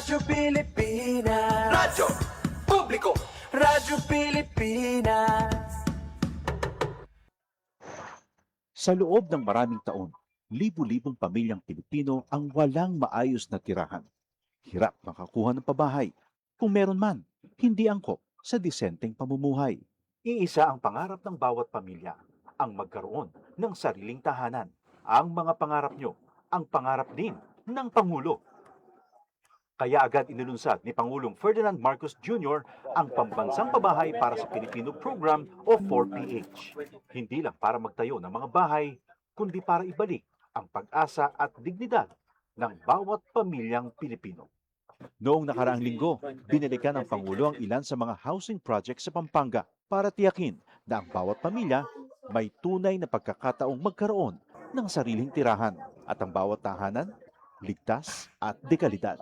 Radyo Pilipinas. Radyo Publiko. Radyo Pilipinas. Sa loob ng maraming taon, libu-libong pamilyang Pilipino ang walang maayos na tirahan. Hirap makakuha ng pabahay. Kung meron man, hindi angkop sa disenteng pamumuhay. Iisa ang pangarap ng bawat pamilya, ang magkaroon ng sariling tahanan. Ang mga pangarap nyo, ang pangarap din ng Pangulo. Kaya agad inilunsad ni Pangulong Ferdinand Marcos Jr. ang Pambansang Pabahay para sa Pilipino Program o 4PH. Hindi lang para magtayo ng mga bahay, kundi para ibalik ang pag-asa at dignidad ng bawat pamilyang Pilipino. Noong nakaraang linggo, binalikan ng Pangulo ang ilan sa mga housing projects sa Pampanga para tiyakin na ang bawat pamilya may tunay na pagkakataong magkaroon ng sariling tirahan at ang bawat tahanan ligtas at dekalidad.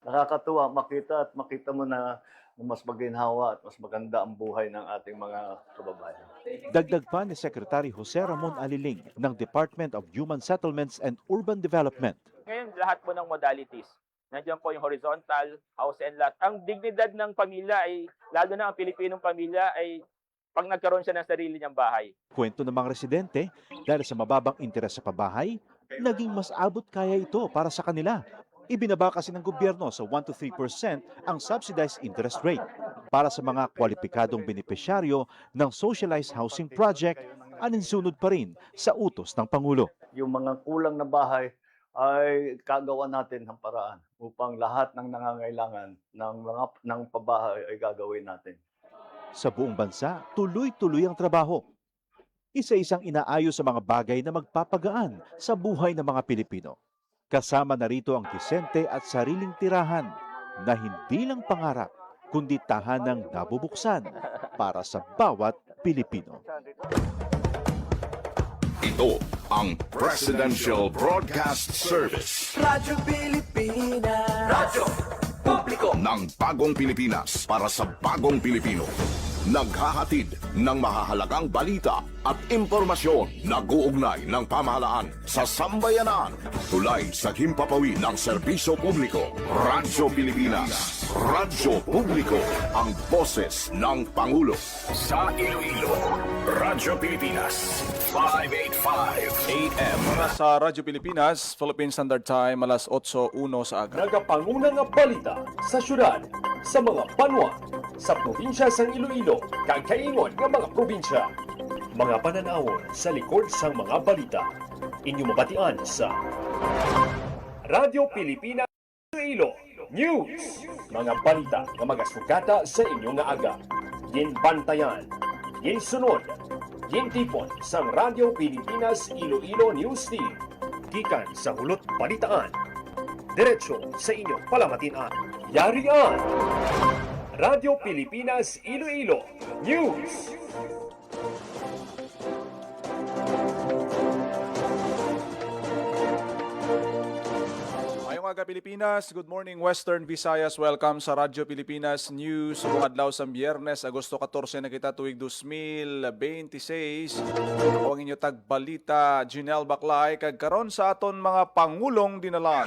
Nakakatuwa makita mo na mas maginhawa at mas maganda ang buhay ng ating mga kababayan. Dagdag pa ni Secretary Jose Ramon Aliling ng Department of Human Settlements and Urban Development. Ngayon, lahat po ng modalities. Nandiyan po yung horizontal, house and lot. Ang dignidad ng pamilya ay, lalo na ang Pilipinong pamilya, ay pag nagkaroon siya ng sarili niyang bahay. Kwento ng mga residente, dahil sa mababang interes sa pabahay, naging mas abot kaya ito para sa kanila. Ibinaba kasi ng gobyerno sa 1 to 3% ang subsidized interest rate para sa mga kwalipikadong benepisyaryo ng socialized housing project, aninsunod pa rin sa utos ng Pangulo. Yung mga kulang na bahay ay kagawa natin ng paraan upang lahat ng nangangailangan ng pabahay ay gagawin natin. Sa buong bansa, tuloy-tuloy ang trabaho. Isa-isang inaayos sa mga bagay na magpapagaan sa buhay ng mga Pilipino. Kasama na rito ang disente at sariling tirahan na hindi lang pangarap, kundi tahanang nabubuksan para sa bawat Pilipino. Ito ang Presidential Broadcast Service Radyo Pilipinas. Radyo Publiko. ng Bagong Pilipinas para sa Bagong Pilipino. Naghahatid ng mahahalagang balita at impormasyon na guugnay ng pamahalaan sa sambayanan. Tulay sa himpapawid ng serbisyo publiko. Radyo Pilipinas. Radyo Publiko. Ang boses ng Pangulo. Sa Iloilo, Radyo Pilipinas. 585 AM. Sa Radyo Pilipinas, Philippine Standard Time, alas 8:01 sa aga. Nagapanguna nga balita sa syudad, sa mga banwa, sa probinsya sang Iloilo, kag kaingon nga mga probinsya. Mga pananawon sa likod sang mga balita. Inyo mabatian sa Radyo Pilipinas Iloilo News. Mga balita nga magasugata sa inyo nga aga. Ginbantayan, ginsunod, gintipon sang Radyo Pilipinas Iloilo News Team. Gikan sa hulot balitaan. Diretso sa inyong palamatian. Yarian! Radyo Pilipinas Iloilo News. Ngayong aga Pilipinas, good morning Western Visayas. Welcome sa Radyo Pilipinas News. Subong adlaw sa Biyernes, Agosto 14 na kita tuig 2026. Ako ang inyo tagbalita, Jinel Baclay, kag karon sa aton mga pangulong dinalan.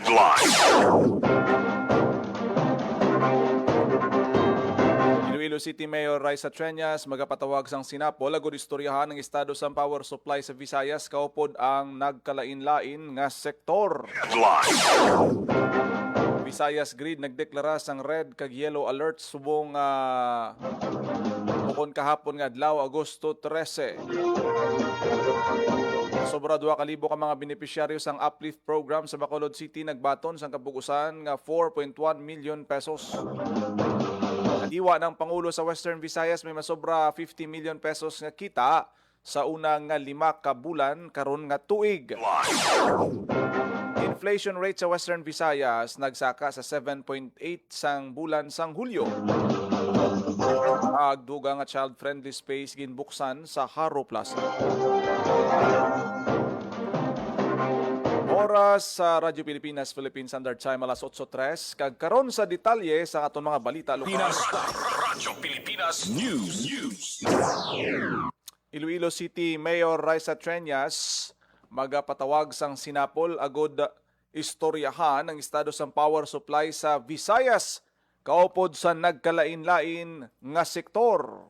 Iloilo City Mayor Raisa Treñas magapatawag sang Sinapol agud istoryahan ng estado sa power supply sa Visayas kaupod ang nagkalain-lain nga sektor. Visayas Grid nagdeklara sang red kag yellow alert subong bukod kahapon nga adlaw Agosto 13. Sobra 2,000 ka mga benepisyaryo sang uplift program sa Bacolod City nagbaton sang kabugusan nga 4.1 million pesos. Iwa ng Pangulo sa Western Visayas may masobra 50 million pesos nga kita sa unang nga 5 ka bulan karon nga tuig. Inflation rate sa Western Visayas nagsaka sa 7.8 sang bulan sang Hulyo. Agduga nga child-friendly space ginbuksan sa Haro Plaza. Oras sa Radyo Pilipinas, Philippine Standard Time, alas 8:03. Kag karon sa detalye sa aton mga balita lokal. Radyo Pilipinas News. Iloilo City Mayor Raisa Treñas magapatawag sang Sinapol agod istoryahan ang estado sa power supply sa Visayas kaupod sa nagkalain-lain nga sektor.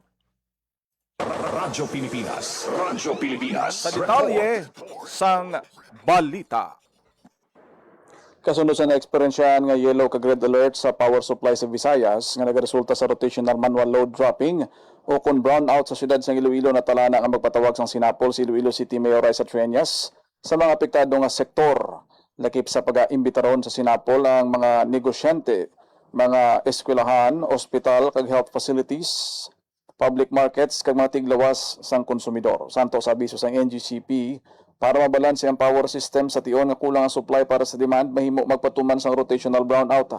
Radyo Pilipinas. Radyo Pilipinas. Sa detalye sang balita. Kasunod sa na-experiensyahan nga yellow kag red alert sa power supply sa Visayas nga nagaresulta sa rotational manual load dropping o kung brownout sa siyudad sa Iloilo na talana nga magpatawag sang sinapol si Iloilo City Mayor Raisa Triañas sa mga apektado nga sektor. Lakip sa pag-aimbita ron sa sinapol ang mga negosyante, mga eskwelahan, ospital kag health facilities, public markets kag mga tiglawas sang konsumidor. Santo sa abiso sang NGCP para mabalanse ang power system sa tion nga kulang ang supply para sa demand, mahimo magpatuman sang rotational brownout.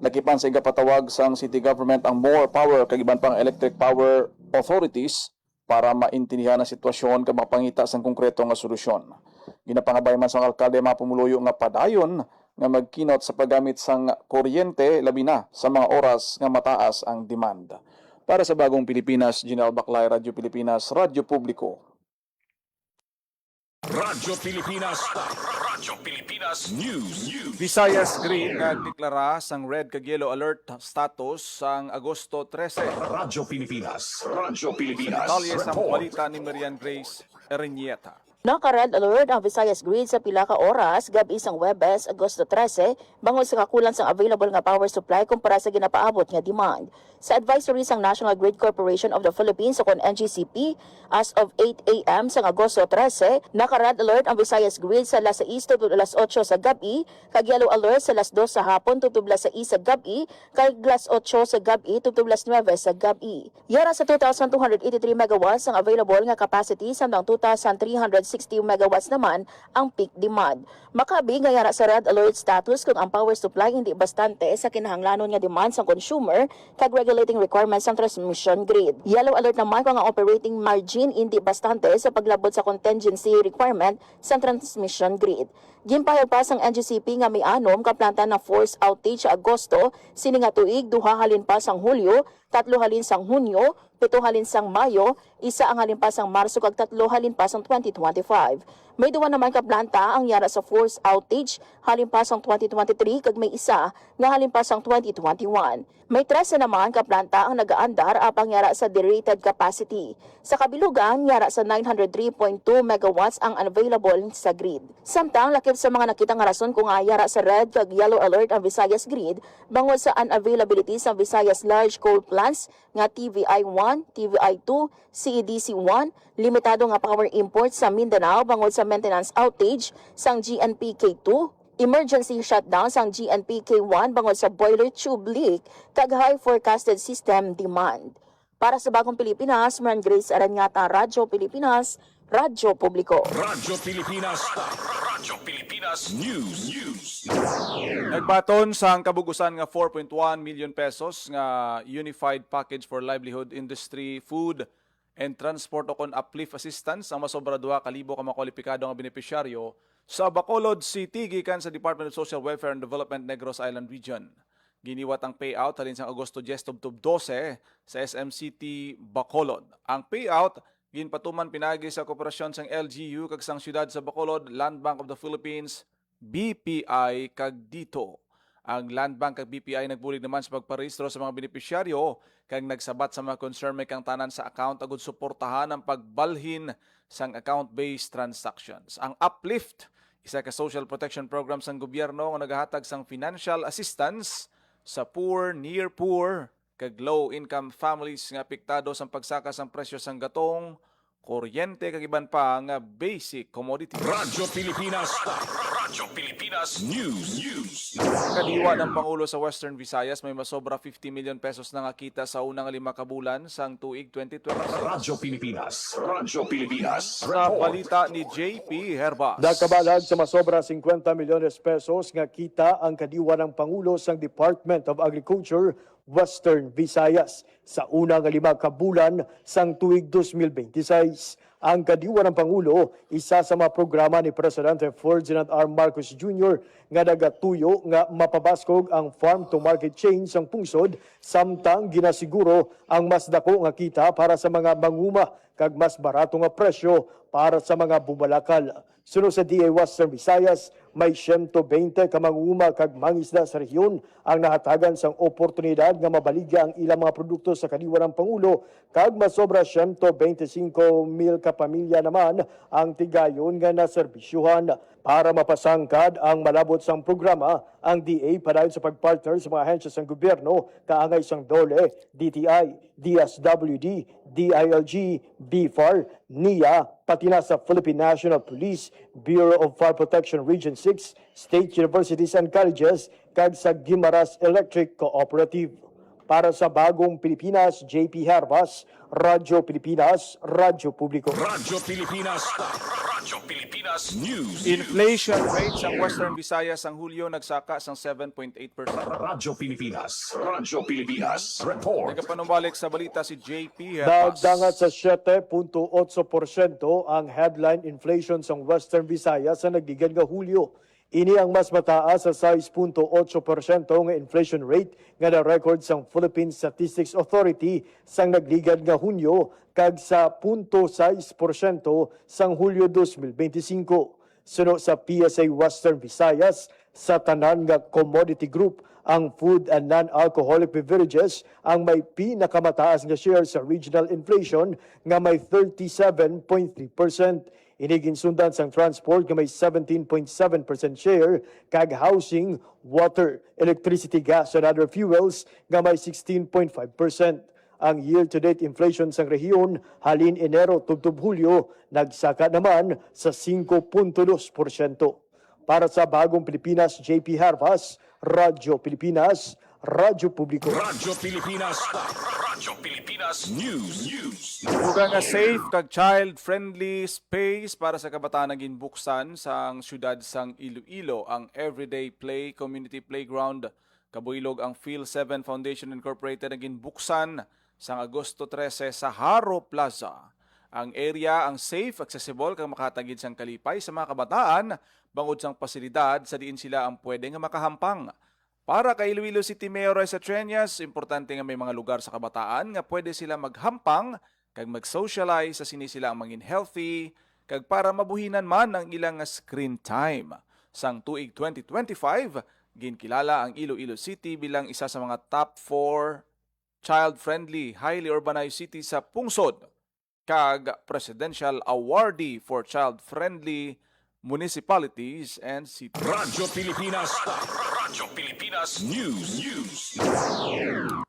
Lakipan sa igapatawag sang city government ang more power kag iban pang electric power authorities para maintindihan ang sitwasyon kag mapangita sang konkreto nga solusyon. Ginapangabay man sang alkalde mga pumuluyo nga padayon nga magkinot sa paggamit sang kuryente labi na sa mga oras nga mataas ang demand. Para sa Bagong Pilipinas, Ginal Baclay, Radyo Pilipinas, Radyo Publiko. Radyo Pilipinas. Radyo Pilipinas News. Visayas Green nagdeklara sang red kag yellow alert status sang Agosto 13. Radyo Pilipinas. Radyo Pilipinas. Detalye sa balita ni Marian Grace Erenieta. Naka-red alert ang Visayas Grid sa pila ka oras gabi sang Webes, Agosto 13, bangod sa kakulang sang available nga power supply kumpara sa ginapaabot nga demand. Sa advisory sang National Grid Corporation of the Philippines o kon NGCP, as of 8 a.m. sang Agosto 13, naka-red alert ang Visayas Grid sa alas 6 tubod alas 8 sa gabi, kag yellow alert sa alas 2 sa hapon tubod alas 6 sa gabi, kag alas 8 sa gabi tubod alas 9 sa gabi. Yara sa 2,283 megawatts ang available nga capacity samtang 2,360 megawatts naman ang peak demand. Makabi nga yara sa red alert status kung ang power supply hindi bastante sa kinahanglanon nga demand sa consumer kag regulating requirements ng transmission grid. Yellow alert naman kung ang operating margin hindi bastante sa paglabot sa contingency requirement sa transmission grid. Gimpahayag pa sang NGCP nga may anom ka planta na force outage sa Agosto, sini nga tuig 2 halin pa sang Hulyo, 3 halin sang Hunyo, 7 halin sang Mayo, 1 ang halin pa sang Marso kag 3 halin pa sang 2025. May 2 naman ka planta ang yara sa force outage halin pa sang 2023 kag may 1 nga halin pa sang 2021. May 13 naman ka planta ang nagaandar apang yara sa derated capacity. Sa kabilugan, yara sa 903.2 megawatts ang unavailable sa grid. Samtang lakip sa mga nakitang rason kung yara sa red kag yellow alert ang Visayas Grid bangod sa unavailability sa Visayas large coal plants nga TVI-1, TVI-2, CEDC-1, limitado nga power import sa Mindanao bangod sa maintenance outage sang GNP-K2, emergency shutdown sang GNP-K1 bangod sa boiler tube leak kag high forecasted system demand. Para sa Bagong Pilipinas, Marian Grace Aranyata, Radyo Pilipinas, Radyo Publiko. Radyo Pilipinas. Radyo Pilipinas News. Nagbaton sang kabugusan nga 4.1 million pesos nga Unified Package for Livelihood Industry, Food and Transport o kon uplift assistance ang masobra 2,000 ka makwalipikado nga benepisyaryo sa Bacolod City gikan sa Department of Social Welfare and Development Negros Island Region. Giniwat ang payout halin sa Agosto 10 tubtob 12 sa SM City, Bacolod. Ang payout ginpatuman pinagi sa kooperasyon sang LGU kag sang siyudad sa Bacolod, Land Bank of the Philippines, BPI kag dito. Ang Land Bank kag BPI nagbulig naman sa pagparehistro sa mga benepisyaryo kag nagsabat sa mga concern may kang tanan sa account agud suportahan ang pagbalhin sang account-based transactions. Ang uplift isa ka social protection program sang gobyerno nga nagahatag sang financial assistance sa poor, near poor, kag low-income families nga apektado sa pagsaka sang presyo sang gatong, kuryente kag iban pa nga basic commodities. Radyo Pilipinas. Radyo Pilipinas News. Kadiwa ng Pangulo sa Western Visayas may masobra 50 million pesos na nga kita sa unang 5 ka bulan sang tuig 2026. Radyo Pilipinas. Radyo Pilipinas. Sa balita ni JP Herbas. Nakabalag sa masobra 50 milyones pesos nga kita ang kadiwa ng Pangulo sa Department of Agriculture, Western Visayas sa unang 5 ka bulan sang tuig 2026. Ang kadiwa ng Pangulo, isa sa mga programa ni Presidente Ferdinand R. Marcos Jr. nga nagatuyo nga mapabaskog ang farm-to-market chain sang pungsod samtang ginasiguro ang mas dako nga kita para sa mga manguma kag mas barato nga presyo para sa mga bumalakal. Sunod sa DA Western Visayas, may 120 ka manguma kag mangisda sa rehiyon ang nahatagan sang oportunidad nga mabaligya ang ilang mga produkto sa kadiwa ng Pangulo kag masobra 125,000 ka pamilya naman ang tigayon nga naserbisyuhan. Para mapasangkad ang malabot sang programa, ang DA padayon sa pagpartner sa mga ahensya ng gobyerno kaangay sang DOLE, DTI, DSWD, DILG, BFAR, NIA, pati na sa Philippine National Police, Bureau of Fire Protection Region 6, state universities and colleges, kag sa Guimaras Electric Cooperative. Para sa Bagong Pilipinas, JP Hervas, Radyo Pilipinas, Radyo Publiko. Radyo Pilipinas. Radyo Pilipinas News. Inflation rate sa Western Visayas ang Hulyo nagsaka sang 7.8%. Radyo Pilipinas. Radyo Pilipinas. Report. Nagapanumbalik sa balita si JP Herpas. Nagdangat sa 7.8% ang headline inflation sa Western Visayas sa nagdigan nga Hulyo. Ini ang mas mataas sa 6.8% nga inflation rate nga na-record sa Philippine Statistics Authority sang nagligad nga Hunyo kag sa 0.6% sang Hulyo 2025. Suno sa PSA Western Visayas, sa tanan nga commodity group, ang food and non-alcoholic beverages ang may pinakamataas nga share sa regional inflation nga may 37.3%. Inigin sundan sang transport nga may 17.7% share, kag housing, water, electricity, gas, and other fuels nga may 16.5%. Ang year-to-date inflation sang rehiyon halin Enero tubtob Hulyo nagsaka naman sa 5.2%. Para sa Bagong Pilipinas, JP Harvas, Radyo Pilipinas, Radyo Publiko. Radyo Pilipinas. Radyo Pilipinas News. Buga nga safe kag child-friendly space para sa kabataan naging buksan sa syudad sang Iloilo ang Everyday Play Community Playground. Kabuilog ang Phil 7 Foundation Incorporated naging buksan sang Agosto 13 sa Haro Plaza. Ang area ang safe, accessible kag makatagid sang kalipay sa mga kabataan bangod sang pasilidad sa diin sila ang pwede nga makahampang. Para kay Iloilo City Mayor Royce Atreñas, importante nga may mga lugar sa kabataan nga pwede sila maghampang kag mag-socialize sa sini sila ang mangin healthy kag para mabuhinan man ang ilang screen time. Sang tuig 2025, ginkilala ang Iloilo City bilang isa sa mga top 4 child-friendly, highly urbanized city sa pungsod kag Presidential Awardee for Child-Friendly Municipalities and Cities. Radyo Pilipinas. Radyo Pilipinas News.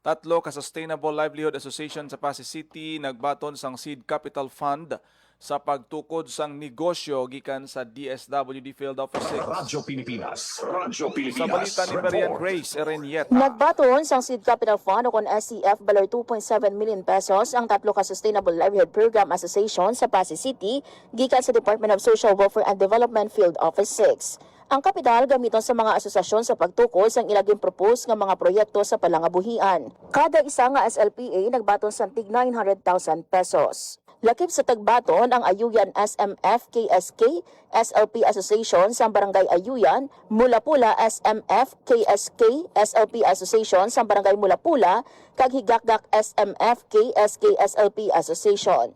Tatlo ka Sustainable Livelihood Association sa Pasay City nagbaton sang Seed Capital Fund sa pagtukod sang negosyo gikan sa DSWD Field Office 6. Radyo Pilipinas. Radyo Pilipinas. Sa balita ni Marian Grace Erenieta. Nagbaton sang Seed Capital Fund o kon SCF balar 2.7 million pesos ang tatlo ka Sustainable Livelihood Program Association sa Pasay City gikan sa Department of Social Welfare and Development Field Office 6. Ang kapital gamiton sa mga asosasyon sa pagtukod sang ilaging propose nga mga proyekto sa palangabuhian. Kada isa nga SLPA nagbaton sang tig 900,000 pesos. Lakip sa tagbaton ang Ayuyan SMF KSK SLP Association sa Barangay Ayuyan, Mulapula SMF KSK SLP Association sa Barangay Mulapula, kag Higakdak SMF KSK SLP Association.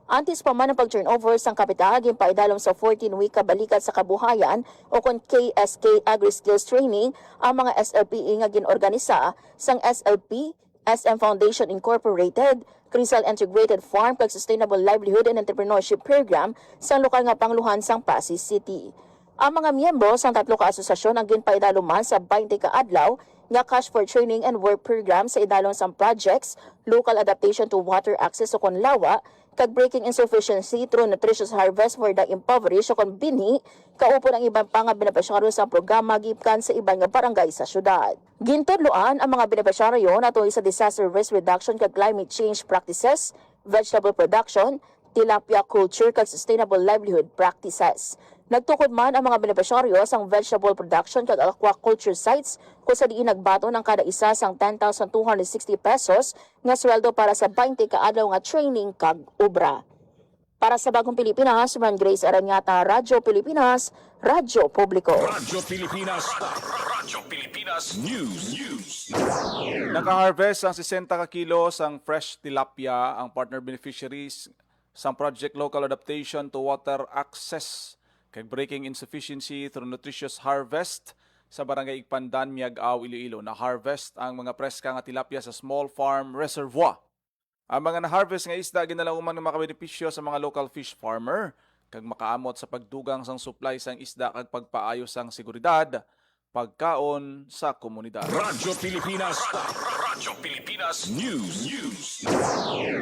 Antes pa man ang pag-turnover sang kapital gimpaidalom sa 14-week kabalikat sa kabuhayan o kon KSK Agri-Skills Training ang mga SLPE nga ginorganisa sang SLP, SM Foundation Incorporated, Crystal Integrated Farm kag Sustainable Livelihood and Entrepreneurship Program sa lokal nga pangluhan sang Pasay City. Ang mga miyembro sang tatlo ka asosasyon ang ginpaidaluman sa 20 ka adlaw nga cash for training and work program sa idalong sang projects, local adaptation to water access o kon lawa, kag breaking insufficiency through nutritious harvest for the impoverished o kon binhi, kaupo ng ibang pang benepisyaryo sa programa gikan sa ibang nga barangay sa syudad. Gintudloan ang mga benepisyaryo natuloy sa disaster risk reduction kag climate change practices, vegetable production, tilapia culture kag sustainable livelihood practices. Nagtukod man ang mga benepisyaryo sang vegetable production kag aquaculture sites kung sa diin nagbato ng kada isa sang 10,260 pesos nga sweldo para sa 20 ka adlaw nga training kag obra. Para sa Bagong Pilipinas, Marian Grace Aranyata, Radyo Pilipinas, Radyo Publiko. Radyo Pilipinas. Radyo Pilipinas News. Naka-harvest ang 60 ka kilo sang fresh tilapia ang partner beneficiaries sang Project Local Adaptation to Water Access kay breaking insufficiency through nutritious harvest sa barangay Igpandan, Miag-Aw, Iloilo. Na-harvest ang mga preska nga tilapia sa small farm reservoir. Ang mga na-harvest nga isda ginala umang ng makabenepisyo sa mga local fish farmer kag makaamot sa pagdugang sang supply sang isda kag pagpaayos sang seguridad, pagkaon sa komunidad. Radyo Pilipinas News.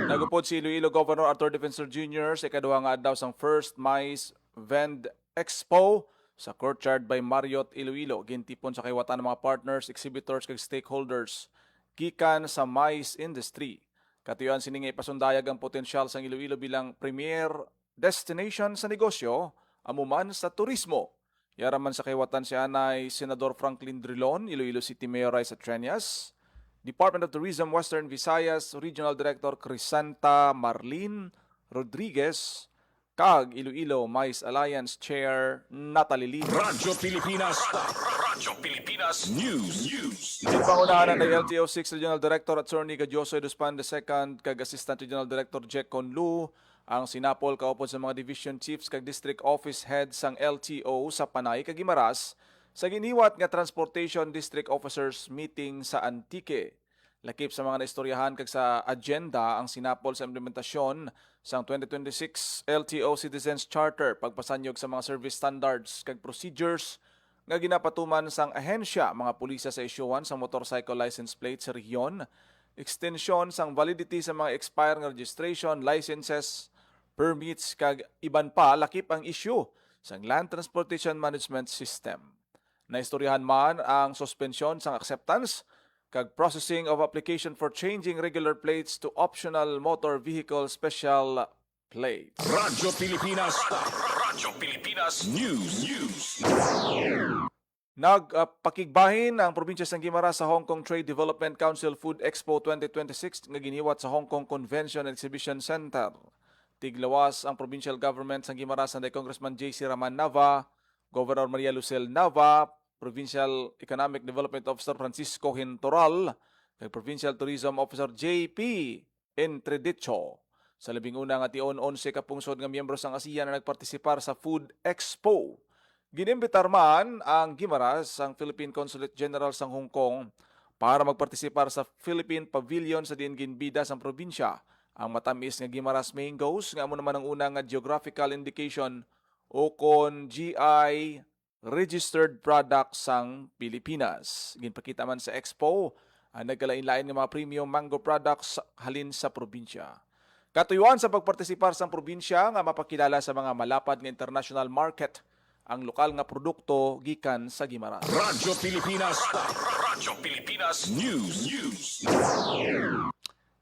Nagupod si Iloilo Governor Arthur Defensor Jr. sa ikaduha nga adlaw sang First Mais Vend Expo sa courtyard by Marriott Iloilo. Gintipon sa kaywatan ng mga partners, exhibitors kag stakeholders gikan sa mais industry. Katuyuan sining ipasundayag ang potensyal sang Iloilo bilang premier destination sa negosyo, amuman sa turismo. Yaraman sa kaywatan si Anay Senador Franklin Drilon, Iloilo City Mayor Raisa Trias, Department of Tourism Western Visayas Regional Director Crisanta Marlene Rodriguez, kag Iloilo Mais Alliance Chair Natalie Lee. Radyo Pilipinas News. Din pangunahan ng LTO 6 Regional Director Attorney Gadyoso Eduspan II kag Assistant Regional Director Jack Conlu ang sinapol kaupod sa mga division chiefs kag district office heads sang LTO sa Panay kag Guimaras sa giniwat nga Transportation District Officers Meeting sa Antique. Lakip sa mga naistoryahan kag sa agenda ang sinapol sa implementasyon sang 2026 LTO Citizens Charter, pagpasanyog sa mga service standards kag procedures nga ginapatuman sang ahensya mga pulisa sa isyuhan sa motorcycle license plate sa rehiyon, extension sang validity sa mga expired nga registration, licenses, permits kag iban pa lakip ang issue sang Land Transportation Management System. Naistoryahan man ang suspensyon sang acceptance kag processing of application for changing regular plates to optional motor vehicle special plates. Radyo Pilipinas News. Nagpakigbahin ang probinsya ng Guimaras sa Hong Kong Trade Development Council Food Expo 2026 nga giniwat sa Hong Kong Convention and Exhibition Center. Tiglawas ang provincial government sa Guimaras na Congressman J.C. Raman Nava, Governor Maria Lucel Nava, Provincial Economic Development Officer Francisco Hintoral, kag Provincial Tourism Officer J.P. Entredicho. Sa labing una nga tion 11 ka pungsod nga miyembro sang ASEAN na nagpartisipar sa Food Expo. Ginimbitar man ang Guimaras, ang Philippine Consulate General sang Hong Kong, para magpartisipar sa Philippine Pavilion sa diin ginbida sang probinsya. Ang matamis nga Guimaras Mangoes, nga amo naman ang unang nga geographical indication o kon GI registered product sang Pilipinas. Ginpakita man sa Expo ang nagkalain-lain nga mga premium mango products halin sa probinsya. Katuyuan sa pagpartisipar sang probinsya nga mapakilala sa mga malapad nga international market ang lokal nga produkto gikan sa Guimaras. Radyo Pilipinas News.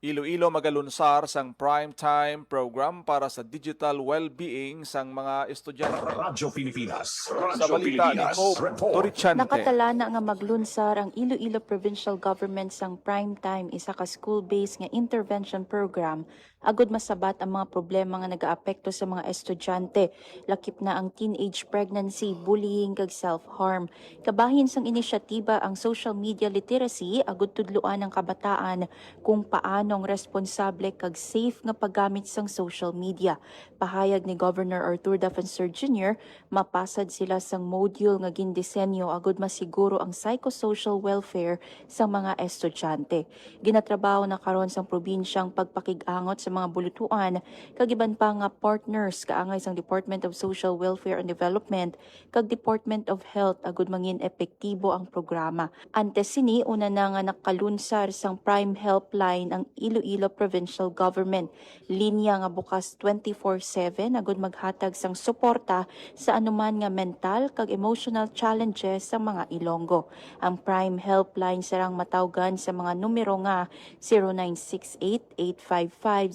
Iloilo magalunsar sang primetime program para sa digital well-being sang mga estudyante. Radyo Pilipinas Sa balita ni Hope Toriciante. Nakatala na nga maglunsar ang Iloilo Provincial Government sang Primetime, isa ka school-based nga intervention program agud masabat ang mga problema nga nagaapekto sa mga estudyante, lakip na ang teenage pregnancy, bullying kag self-harm. Kabahin sang inisyatiba ang social media literacy agud tudluan ng kabataan kung paanong responsable kag safe nga paggamit sang social media. Pahayag ni Governor Arthur Defensor Jr., mapasad sila sang module nga gindisenyo agud masiguro ang psychosocial welfare sa mga estudyante. Ginatrabaho na karon sang probinsyang pagpakig-angot sa mga bulutuan kag iban pa nga partners kaangay sang Department of Social Welfare and Development kag Department of Health agud mangin epektibo ang programa. Antes sini una na nga nakalunsar sang Prime Helpline ang Iloilo Provincial Government, linya nga bukas 24/7 agud maghatag sang suporta sa anuman nga mental kag emotional challenges sa mga Ilonggo. Ang Prime Helpline sarang matawgan sa mga numero nga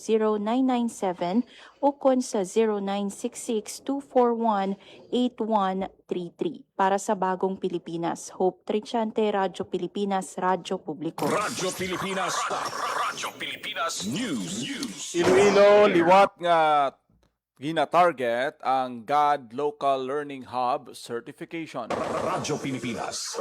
0968-855-0997 o kon sa 0966-241-8133. Para sa Bagong Pilipinas, Hope Trichante, Radyo Pilipinas, Radyo Publiko. Radyo Pilipinas News. Iloilo liwat nga gina-target ang GOD Local Learning Hub Certification. Radyo Pilipinas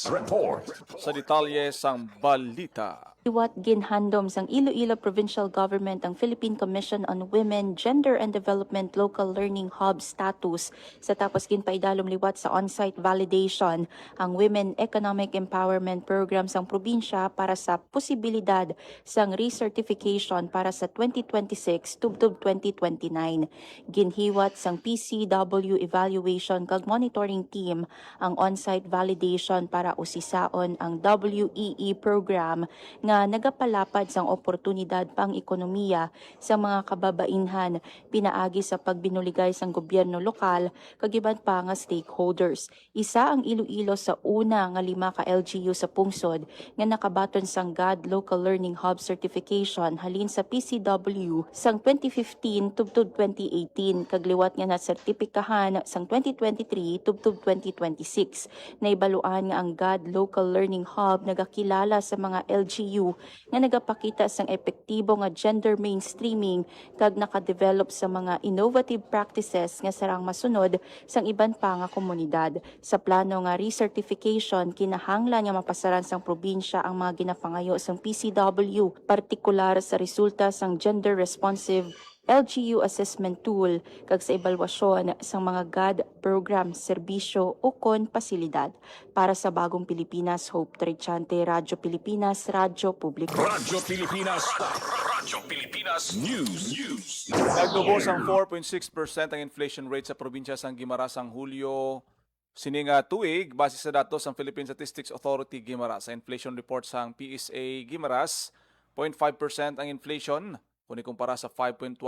Report. Sa detalye sang balita. Hiwat ginhandom sang Iloilo Provincial Government ang Philippine Commission on Women, Gender and Development Local Learning Hub status sa tapos ginpaidalom liwat sa on-site validation ang Women Economic Empowerment Program sang probinsya para sa posibilidad sang recertification para sa 2026 tubtub 2029. Ginhiwat sang PCW evaluation kag monitoring team ang on-site validation para usisaon ang WEE program nga nagapalapad sang oportunidad pang ekonomiya sa mga kababainhan pinaagi sa pagbinuligay sang gobyerno lokal kag iban pa nga stakeholders. Isa ang Iloilo sa una nga 5 ka LGU sa pungsod nga nakabaton sang GAD Local Learning Hub certification halin sa PCW sang 2015 tubtub 2018 kag liwat nga nasertipikahan sang 2023 tubtub 2026. Naibaluan nga ang GAD Local Learning Hub nagakilala sa mga LGU nga nagapakita sang epektibo nga gender mainstreaming kag nakadevelop sa mga innovative practices nga sarang masunod sang iban pa nga komunidad. Sa plano nga recertification kinahanglan nga mapasaran sang probinsya ang mga ginapangayo sang PCW, partikular sa resulta sang gender responsive LGU assessment tool kag sa ebalwasyon sa mga GAD program, serbisyo o kon pasilidad. Para sa Bagong Pilipinas, Hope Trichante, Radyo Pilipinas, Radyo Publiko. Radyo Pilipinas. Radyo Pilipinas News. Nagtubos ang 4.6% ang inflation rate sa probinsya sang Guimaras ang Hulyo sininga tuig base sa datos ng Philippine Statistics Authority Guimaras. Sa inflation report sang PSA Guimaras, 0.5% ang inflation kung ikumpara sa 5.1%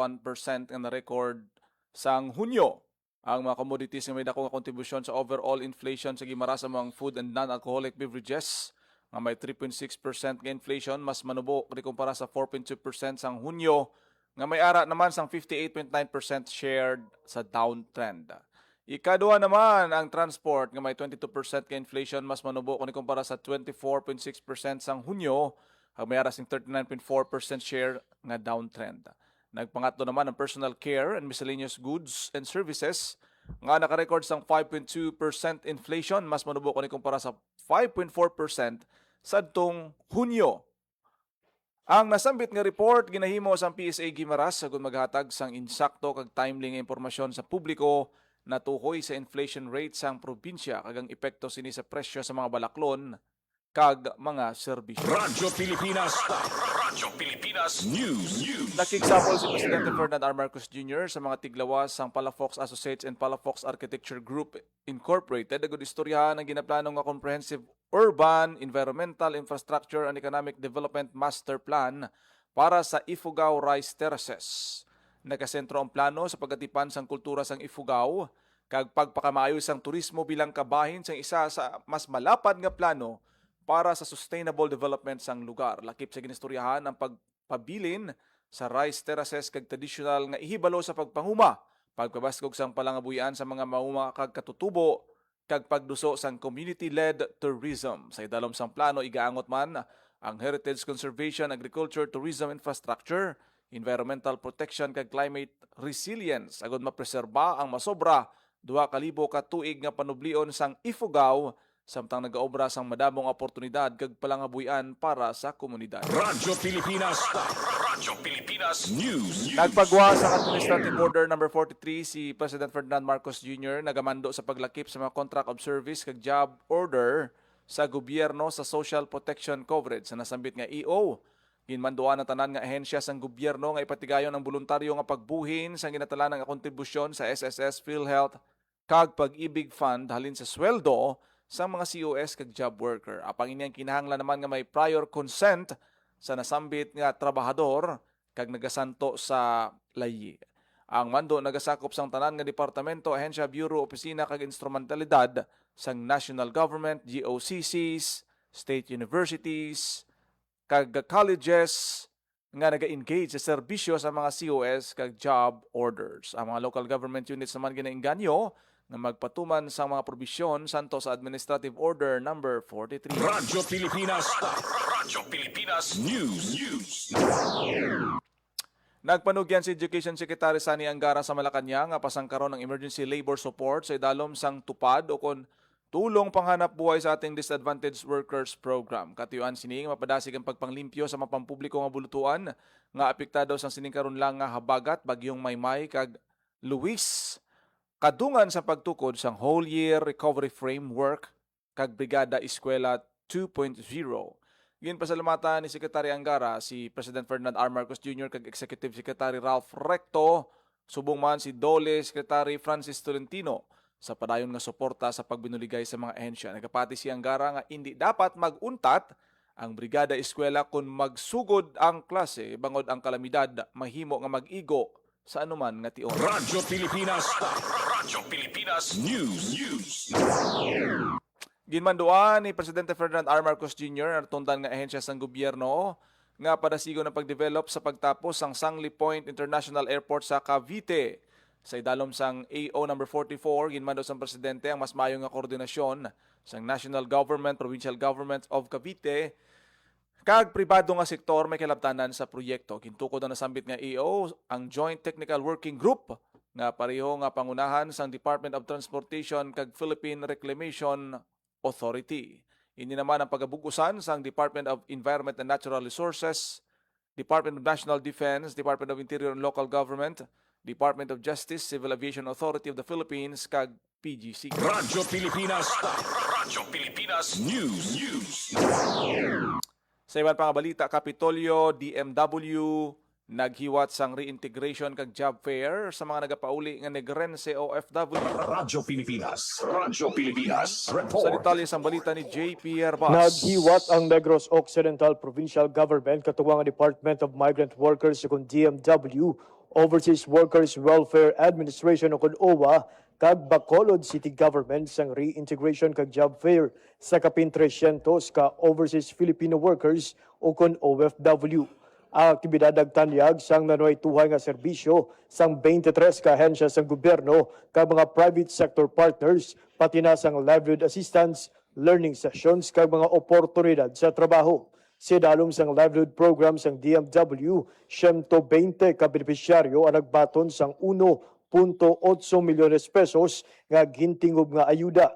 ang na-record sang Hunyo. Ang mga commodities nga may dakong kontribusyon sa overall inflation sa Guimaras among food and non-alcoholic beverages nga may 3.6% nga inflation mas manubo kung ikumpara sa 4.2% sang Hunyo nga may ara naman sang 58.9% shared sa downtrend. Ikadua naman ang transport nga may 22% ka inflation mas manubo kung ikumpara sa 24.6% sang Hunyo ang may ara sing 39.4% share nga downtrend. Nagpangatlo naman ang personal care and miscellaneous goods and services nga nakarecord sang 5.2% inflation mas manubo kung ikumpara sa 5.4% sadtong Hunyo. Ang nasambit nga report ginahimo sang PSA Guimaras sagud maghatag sang insakto kag timely nga impormasyon sa publiko natuhoy sa inflation rate sang probinsya kag ang epekto sini sa presyo sa mga balaklon kag mga serbisyo. Radyo Pilipinas. Radyo Pilipinas News. Nakiksapol si Presidente Ferdinand R. Marcos Jr. sa mga tiglawas sang Palafox Associates and Palafox Architecture Group Incorporated. Agud istoryahan ang ginaplanong nga comprehensive urban, environmental, infrastructure and economic development master plan para sa Ifugao Rice Terraces. Nakasentro ang plano sa pagatipan sang kultura sang Ifugao kag pagpakamaayo sang turismo bilang kabahin sang isa sa mas malapad nga plano para sa sustainable development sang lugar. Lakip sa ginistoryahan ang pagpabilin sa rice terraces kag traditional nga ihibalo sa pagpanguma, pagpabaskog sang palangabuyan sa mga mauma kag katutubo, kag pagduso sang community-led tourism. Sa idalom sang plano, igaangot man ang heritage conservation, agriculture, tourism, infrastructure, environmental protection kag climate resilience. Agod mapreserba ang masobra 2,000 ka tuig nga panublion sang Ifugao samtang nagaobra sang madamong oportunidad kag palangabuyan para sa komunidad. Radyo Pilipinas. Radyo Pilipinas News. Nagpagwa sa Administrative Order No. 43 si President Ferdinand Marcos Jr. nagamando sa paglakip sa mga contract of service kag job order sa gobyerno sa social protection coverage sa nasambit nga EO. Ginmanduan ang tanan nga ahensya sang gobyerno nga ipatigayon ang voluntaryo nga pagbuhin sa ginatalan nga kontribusyon sa SSS, PhilHealth kag Pag-ibig Fund halin sa sweldo sa mga COS kag job worker. Apang inyang kinahanglan naman nga may prior consent sa nasambit nga trabahador kag nagasanto sa layi. Ang mando nagasakop sang tanan nga departamento, ahensya, bureau, opisina kag instrumentalidad sang national government, GOCCs, state universities, kag colleges nga naga-engage sa serbisyo sa mga COS kag job orders. Ang mga local government units naman ginainganyo na magpatuman sa mga probisyon santo sa Administrative Order No. 43. Radyo Pilipinas. Radyo Pilipinas News. Nagpanugyan si Education Secretary Sani Angara sa Malacanang nga pasangkaron ng emergency labor support sa idalom sang tupad o kon tulong panghanap buhay sa ating Disadvantaged Workers Program. Katiyuan sining mapadasig ang pagpanglimpyo sa mapampubliko nga bulutuan nga apektado sa sining karon lang nga habagat bagyong Maymay kag Luis. Kadungan sa pagtukod sang whole year recovery framework kag Brigada Eskwela 2.0. Ginpasalamatan ni Secretary Angara si President Ferdinand R. Marcos Jr. kag Executive Secretary Ralph Recto, subong man si Dole Secretary Francis Tolentino sa padayon nga suporta sa pagbinuligay sa mga ahensya. Nagapati si Angara nga hindi dapat maguntat ang Brigada Eskwela kung magsugod ang klase bangod ang kalamidad mahimo nga mag-igo sa anuman nga tion. Radyo Pilipinas. Radyo Pilipinas News. Ginmanduan ni Presidente Ferdinand R. Marcos Jr. natundan nga ahensya sang gobyerno nga padasigo ng pagdevelop sa pagtapos sang Sangli Point International Airport sa Cavite. Sa idalom sang AO number 44, ginmando sang presidente ang mas mayo nga koordinasyon sang national government, provincial government of Cavite kag pribado nga sektor may kalabtanan sa proyekto. Gintukod na nasambit nga AO ang Joint Technical Working Group nga pareho nga pangunahan sang Department of Transportation kag Philippine Reclamation Authority. Ini naman ang pagabugusan sang Department of Environment and Natural Resources, Department of National Defense, Department of Interior and Local Government, Department of Justice, Civil Aviation Authority of the Philippines, kag PGC. Radyo Pilipinas. Radyo Pilipinas News. Sa iban pang balita, Kapitolyo, DMW, naghiwat sang reintegration kag job fair sa mga nagapauli nga negrense OFW. Radyo Pilipinas. Radyo Pilipinas. Sa Report. detalye sang balita ni JP Herbas. Naghiwat ang Negros Occidental Provincial Government katuwang ang Department of Migrant Workers kung DMW, Overseas Workers Welfare Administration o kung OWA, kag Bacolod City Government sang reintegration kag job fair sa kapin 300 ka Overseas Filipino Workers o kung OFW. Ang aktibidad nagtanyag sang nanoy tuhay nga serbisyo sang 23 ka ahensya sang gobyerno kag mga private sector partners pati na sang livelihood assistance, learning sessions kag mga oportunidad sa trabaho. Sidalom sang livelihood program sang DMW, 120 ka benepisyaryo ang nagbaton sang 1.8 milyones pesos nga gintingob nga ayuda.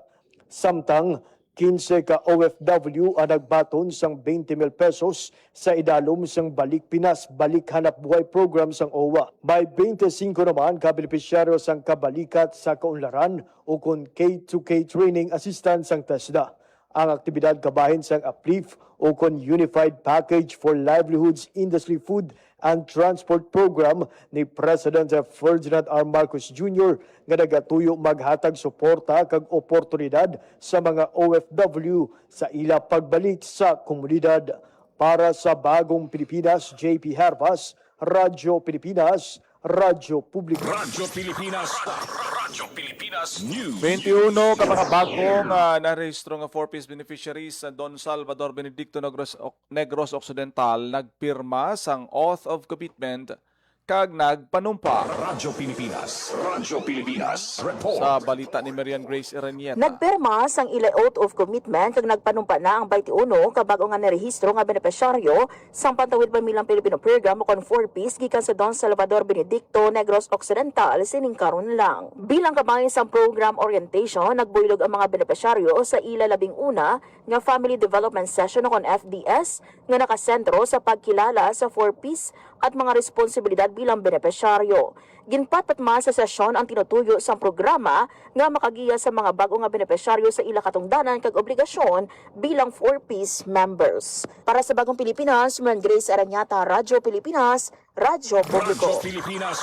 Samtang 15 ka OFW ang nagbaton sang 20,000 pesos sa idalom sang Balik Pinas, Balik Hanap Buhay program sang OWA. May 25 naman ka benepisyaryo sang kabalikat sa kaunlaran o kung K2K training assistance sang TESDA. Ang aktibidad kabahin sang Uplift o kon Unified Package for Livelihoods Industry Food and Transport Program ni President Ferdinand R. Marcos Jr. nga nagatuyo maghatag suporta kag oportunidad sa mga OFW sa ila pagbalik sa komunidad. Para sa Bagong Pilipinas, JP Herbas, Radyo Pilipinas, Radyo Publiko. Radyo Pilipinas. Radyo Pilipinas News. 21 ka mga bagong narehistro nga 4-piece beneficiaries sa Don Salvador Benedicto Negros Occidental nagpirma sang Oath of Commitment kag nagpanumpa. Radyo Pilipinas. Radyo Pilipinas. Report. Sa balita ni Marian Grace Iranieta. Nagpirma sang ila oath of commitment kag nagpanumpa na ang 21 ka bago nga narehistro nga benepisyaryo sang Pantawid Pamilyang Pilipino Program kon 4-piece gikan sa Don Salvador Benedicto Negros Occidental sining karon lang. Bilang kabahin sang program orientation, nagbuylog ang mga benepisyaryo sa ila 11 nga Family Development Session kon FDS nga nakasentro sa pagkilala sa 4-piece at mga responsibilidad bilang benepisyaryo. Ginpatpatma sa sesyon ang tinutuyo sa programa nga makagiya sa mga bago nga benepisyaryo sa ila katungdanan kag obligasyon bilang 4-piece members. Para sa Bagong Pilipinas, Marian Grace Aranyata, Radyo Pilipinas, Radyo Publiko. Radyo Pilipinas.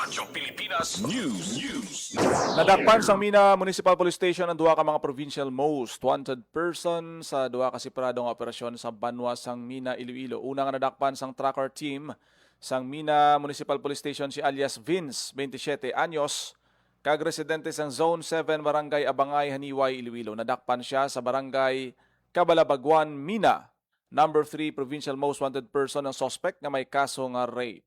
Radyo Pilipinas News. Nadakpan sang Mina Municipal Police Station ang duha ka mga provincial most wanted person sa duha ka separadong operasyon sa Banwa sang Mina, Iloilo. Una nga nadakpan sang tracker team sang Mina Municipal Police Station si alias Vince, 27 anyos, kag residente sang Zone 7 Barangay Abangay, Haniway, Iloilo. Nadakpan siya sa Barangay Cabalabagwan, Mina. Number 3 provincial most wanted person ang suspect nga may kaso nga rape.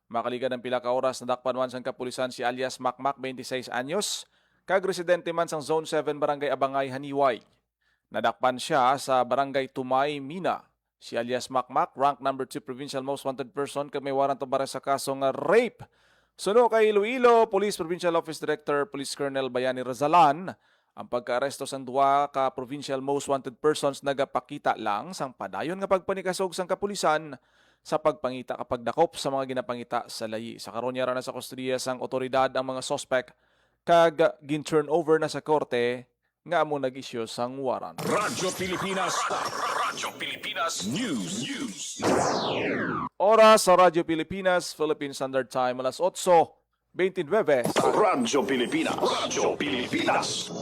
Makaligan ng pila ka oras, nadakpan man sang kapulisan si alias Makmak, 26 anyos, kag residente man sang Zone 7 Barangay Abangay, Haniway. Nadakpan siya sa Barangay Tumay, Mina. Si alias Makmak, rank number 2 provincial most wanted person kag may warrant of arrest sa kaso nga rape. Suno kay Iloilo Police Provincial Office Director Police Colonel Bayani Razalan, Ang pagkaaresto sang duwa ka provincial most wanted persons nagapakita lang sang padayon nga pagpanikasog sang kapulisan sa pagpangita kapag dakop sa mga ginapangita sa layi. Sa karon yara na sa kustudiya sang otoridad ang mga suspect kag gin-turn over na sa korte nga amo nag-issue sang warrant. Radyo Pilipinas. Radyo Pilipinas News. Oras sa Radyo Pilipinas, Philippine Standard Time, alas 8:29 sa Radyo Pilipinas. Radyo Pilipinas.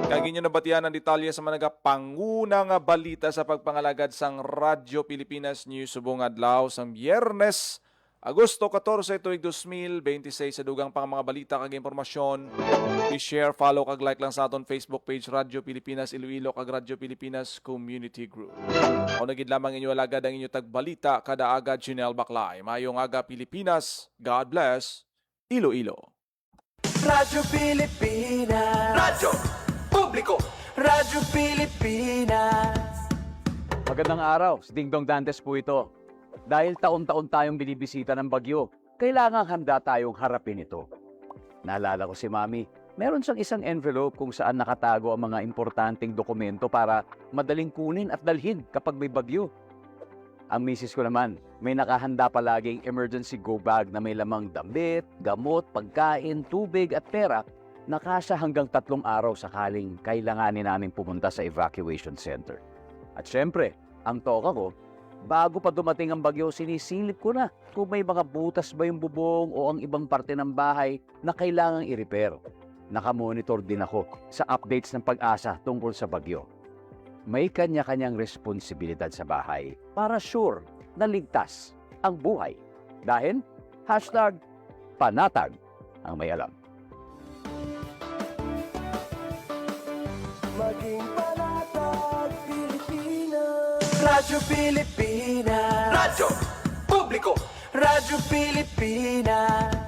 Kagi nyo nabatian ang detalye sa mga pangunang balita sa pagpangalagad sang Radyo Pilipinas News subong adlaw sang Biyernes, Agosto 14, tuig 2026 sa dugang pang mga balita kag impormasyon. I-share, follow kag like lang sa aton Facebook page Radyo Pilipinas Iloilo kag Radyo Pilipinas Community Group. O nagid lamang inyo alagad ang inyo tagbalita kada aga Junel Baklay. Mayong aga Pilipinas. God bless. Iloilo. Radyo Pilipinas. Radyo Publiko. Radyo Pilipinas. Magandang araw, si Dingdong Dantes po ito. Dahil taon-taon tayong binibisita ng bagyo, kailangang handa tayong harapin ito. Naalala ko si Mami, meron siyang isang envelope kung saan nakatago ang mga importanteng dokumento para madaling kunin at dalhin kapag may bagyo. Ang misis ko naman, may nakahanda palaging emergency go bag na may lamang damit, gamot, pagkain, tubig at pera na kasya hanggang 3 araw sakaling kailanganin namin pumunta sa evacuation center. At syempre, ang toka ko, bago pa dumating ang bagyo, sinisilip ko na kung may mga butas ba yung bubong o ang ibang parte ng bahay na kailangang i-repair. Nakamonitor din ako sa updates ng Pag-asa tungkol sa bagyo. May kanya-kanyang responsibilidad sa bahay para sure na ligtas ang buhay. Dahil, #panatag ang may alam. Maging panatag Pilipinas. Radyo Pilipinas. Radyo Publiko. Radyo Pilipinas.